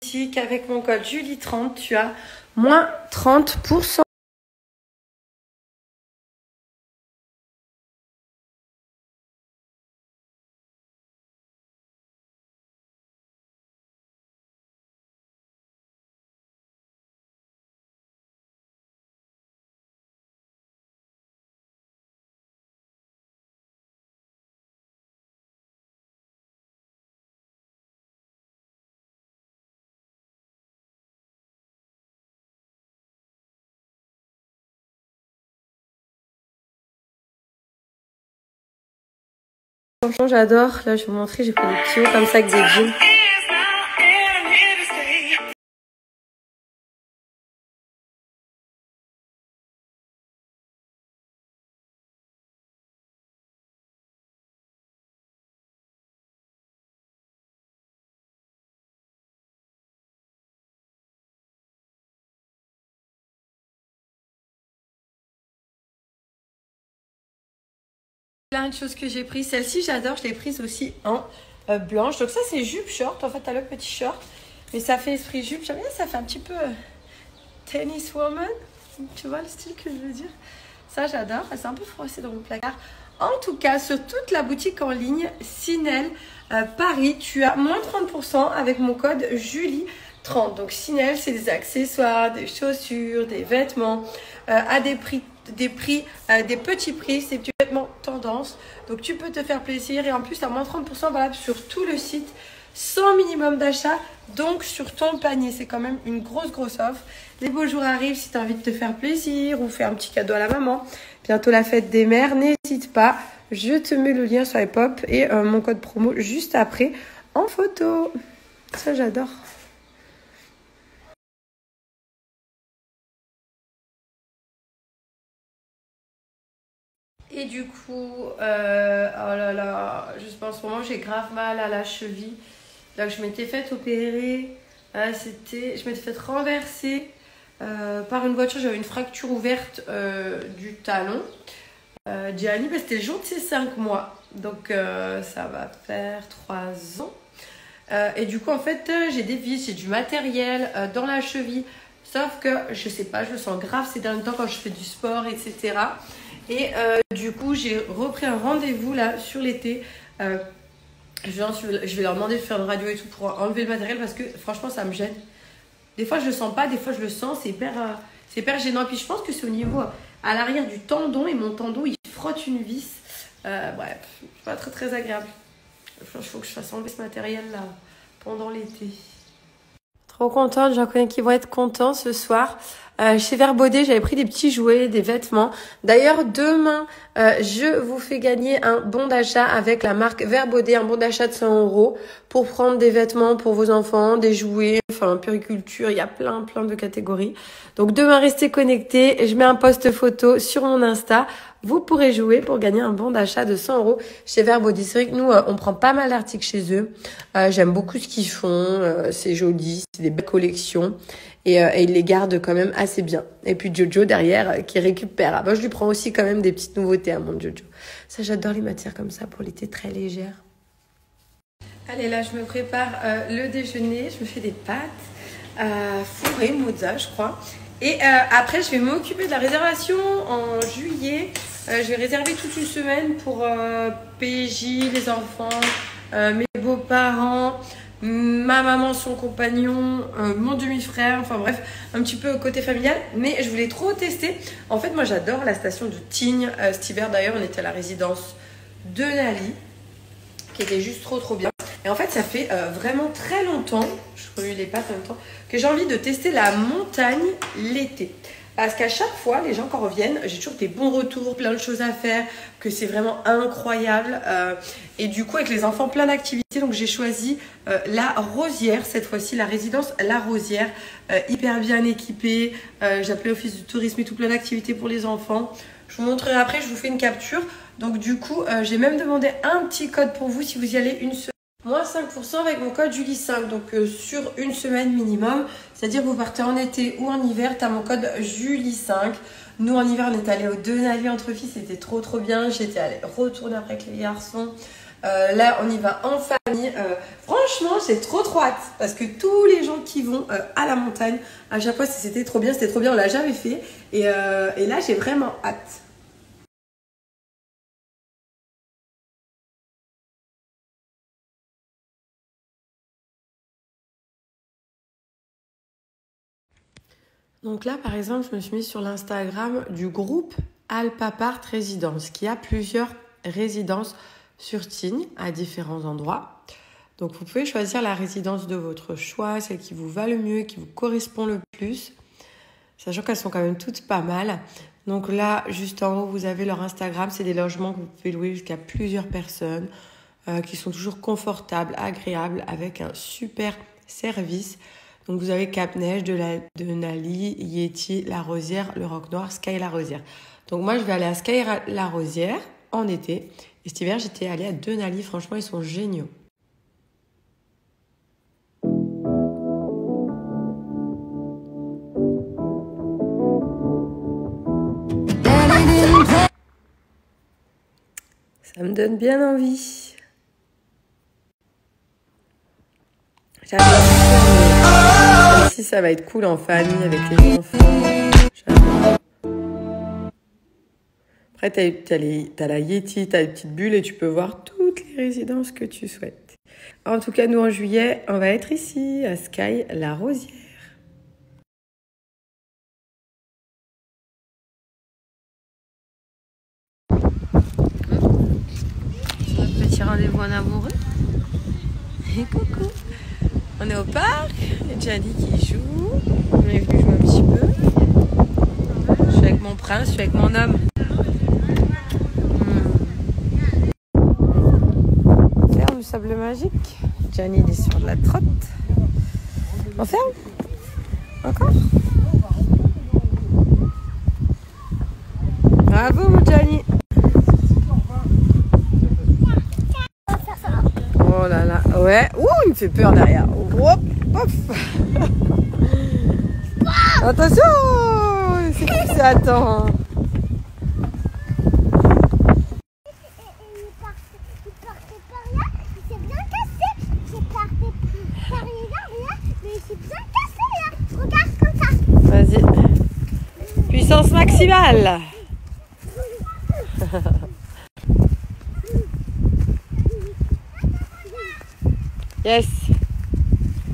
boutique avec mon code Julie30, tu as moins 30%. Franchement, j'adore. Là, je vais vous montrer, j'ai pris des petits hauts comme ça avec des jeans. Plein de choses que j'ai prises. Celle-ci, j'adore. Je l'ai prise aussi en blanche. Donc ça, c'est jupe short. En fait, t'as le petit short. Mais ça fait esprit jupe. J'aime bien, ça fait un petit peu tennis woman. Tu vois le style que je veux dire? Ça, j'adore. C'est un peu froissé dans mon placard. En tout cas, sur toute la boutique en ligne, Sinel Paris, tu as moins 30% avec mon code Julie30. Donc Sinel, c'est des accessoires, des chaussures, des vêtements à des prix, des petits prix, c'est des vêtements tendance. Donc tu peux te faire plaisir et en plus, tu as moins 30% valable sur tout le site sans minimum d'achat. Donc sur ton panier, c'est quand même une grosse offre. Les beaux jours arrivent si tu as envie de te faire plaisir ou faire un petit cadeau à la maman. Bientôt la fête des mères, n'hésite pas. Je te mets le lien sur les pop et mon code promo juste après en photo. Ça, j'adore. Et du coup, oh là là, juste en ce moment, j'ai grave mal à la cheville. Donc, je m'étais fait opérer. Je m'étais fait renverser par une voiture. J'avais une fracture ouverte du talon. Gianni, c'était le jour de ses 5 mois. Donc, ça va faire 3 ans. Et du coup, en fait, j'ai des vis, j'ai du matériel dans la cheville. Sauf que, je sais pas, je me sens grave ces derniers temps quand je fais du sport, etc. Et du coup, j'ai repris un rendez-vous là sur l'été. Je vais leur demander de faire une radio et tout pour enlever le matériel parce que franchement, ça me gêne. Des fois, je le sens pas, des fois, je le sens. C'est hyper gênant. Et puis, je pense que c'est au niveau à l'arrière du tendon et mon tendon, il frotte une vis. Bref, c'est pas très agréable. Il faut que je fasse enlever ce matériel là pendant l'été. Trop contente, j'en connais qui vont être contents ce soir. Chez Verbaudet, j'avais pris des petits jouets, des vêtements. D'ailleurs, demain, je vous fais gagner un bon d'achat avec la marque Verbaudet, un bon d'achat de 100 € pour prendre des vêtements pour vos enfants, des jouets, enfin, puriculture, il y a plein de catégories. Donc, demain, restez connectés. Je mets un post photo sur mon Insta. Vous pourrez jouer pour gagner un bon d'achat de 100 € chez Verbaudet. C'est vrai que nous, on prend pas mal d'articles chez eux. J'aime beaucoup ce qu'ils font. C'est joli, c'est des belles collections. Et ils les gardent quand même assez bien. Et puis Jojo derrière qui récupère. Ah, moi, je lui prends aussi quand même des petites nouveautés à mon Jojo. Ça, j'adore les matières comme ça pour l'été, très légères. Allez, là, je me prépare le déjeuner. Je me fais des pâtes fourrées, mozza, je crois. Et après, je vais m'occuper de la réservation en juillet. Je vais réserver toute une semaine pour PJ, les enfants, mes beaux-parents, ma maman, son compagnon, mon demi-frère, enfin bref, un petit peu côté familial. Mais je voulais trop tester. En fait, moi, j'adore la station de Tignes. Cet hiver, d'ailleurs, on était à la résidence de Nali, qui était juste trop bien. Et en fait, ça fait vraiment très longtemps, je remue les pattes en même temps, que j'ai envie de tester la montagne l'été. Parce qu'à chaque fois, les gens quand reviennent, j'ai toujours des bons retours, plein de choses à faire, que c'est vraiment incroyable. Et du coup, avec les enfants, plein d'activités. Donc, j'ai choisi la Rosière, cette fois-ci, la résidence La Rosière, hyper bien équipée. J'ai appelé l'office du tourisme et tout, plein d'activités pour les enfants. Je vous montrerai après, je vous fais une capture. Donc, du coup, j'ai même demandé un petit code pour vous si vous y allez une semaine. Moins 5% avec mon code Julie5, donc sur une semaine minimum. C'est-à-dire que vous partez en été ou en hiver, tu as mon code Julie5. Nous, en hiver, on est allé au Denali entre filles, c'était trop bien. J'étais allée retourner après avec les garçons. Là, on y va en famille. Franchement, j'ai trop hâte parce que tous les gens qui vont à la montagne, à chaque fois, c'était trop bien, on l'a jamais fait. Et là, j'ai vraiment hâte. Donc là, par exemple, je me suis mise sur l'Instagram du groupe Alpapart Résidence, qui a plusieurs résidences sur Tignes à différents endroits. Donc vous pouvez choisir la résidence de votre choix, celle qui vous va le mieux, qui vous correspond le plus, sachant qu'elles sont quand même toutes pas mal. Donc là, juste en haut, vous avez leur Instagram. C'est des logements que vous pouvez louer jusqu'à plusieurs personnes, qui sont toujours confortables, agréables, avec un super service. Donc vous avez Cap Neige, Denali, Yeti, La Rosière, le Roc Noir, Sky La Rosière. Donc moi je vais aller à Sky La Rosière en été. Et cet hiver j'étais allée à Denali, franchement ils sont géniaux. Ça me donne bien envie. Ici, ça va être cool en famille avec les enfants. J'adore. Après, t'as la Yeti, t'as les petites bulles et tu peux voir toutes les résidences que tu souhaites. En tout cas, nous, en juillet, on va être ici, à Sky La Rosière. Petit rendez-vous en amoureux. Et coucou. On est au parc, il y a Gianni qui joue. On est venu jouer un petit peu. Je suis avec mon prince, je suis avec mon homme. Ferme le sable magique. Gianni il est sur de la trotte. On ferme? Encore? Bravo mon Gianni. Oh là là, ouais. Ouh, il me fait peur derrière. Hop, hop. Attention, c'est qui ça attend? Il partait par là, il s'est bien cassé. Il partait par là, mais il s'est bien cassé là. Regarde comme ça. Vas-y. Puissance maximale. Yes.